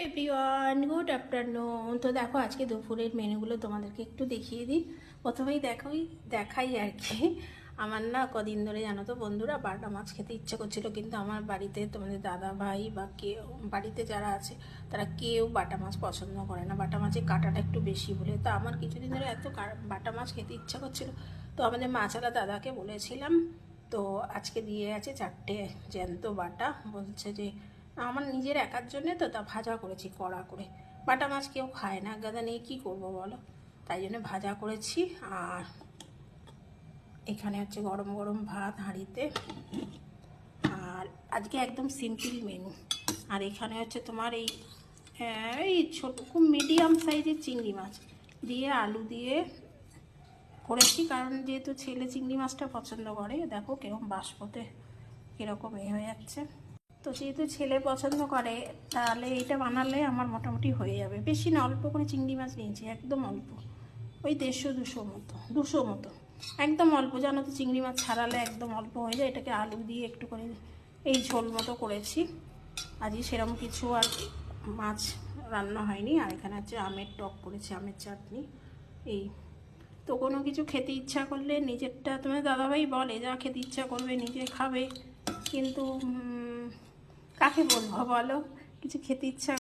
Everyone, good afternoon. তো দেখো আজকে দুপুরের মেনুগুলো তোমাদেরকে একটু দেখিয়ে দিই। প্রথমেই দেখাই আর কি। আমার না কদিন ধরে জানো তো বন্ধুরা, বাটা মাছ খেতে ইচ্ছে করছিল, কিন্তু আমার বাড়িতে তোমাদের দাদা ভাই বা কেউ বাড়িতে যারা আছে তারা কেউ বাটা মাছ পছন্দ করে না। বাটা মাছের কাঁটাটা একটু বেশি বলে। তো আমার কিছুদিন ধরে এত বাটা মাছ খেতে ইচ্ছা করছিল, তো আমাদের মাছওয়ালা দাদাকে বলেছিলাম। তো আজকে দিয়ে আছে 4টে জ্যান্ত বাটা। বলছে যে আমার নিজের একার জন্যে, তো তা ভাজা করেছি কড়া করে। বাটা মাছ কেউ খায় না, গাদা নিয়ে কী করবো বলো, তাই জন্য ভাজা করেছি। আর এখানে হচ্ছে গরম গরম ভাত হাঁড়িতে। আর আজকে একদম সিম্পল মেনু। আর এখানে হচ্ছে তোমার এই ছোটো খুব মিডিয়াম সাইজের চিংড়ি মাছ দিয়ে আলু দিয়ে করেছি, কারণ যেহেতু ছেলে চিংড়ি মাছটা পছন্দ করে। দেখো কিরকম বাষ্পতে কীরকম হয়ে যাচ্ছে। তো যেহেতু ছেলে পছন্দ করে, তাহলে এইটা বানালে আমার মোটামুটি হয়ে যাবে। বেশি না, অল্প করে চিংড়ি মাছ নিয়েছি, একদম অল্প, ওই 150-200 মতো, একদম অল্প। জানো তো চিংড়ি মাছ ছাড়ালে একদম অল্প হয়ে যায়। এটাকে আলু দিয়ে একটু করে এই ঝোল মতো করেছি। আজকে সেরকম কিছু আর মাছ রান্না হয়নি। আর এখানে হচ্ছে আমের টক করেছি, আমের চাটনি। এই তো কোনো কিছু খেতে ইচ্ছা করলে নিজেরটা, তোমার দাদাভাই বলে যা খেতে ইচ্ছা করবে নিজে খাবে, কিন্তু কাকে বলবো বলো, কিছু খেতে ইচ্ছা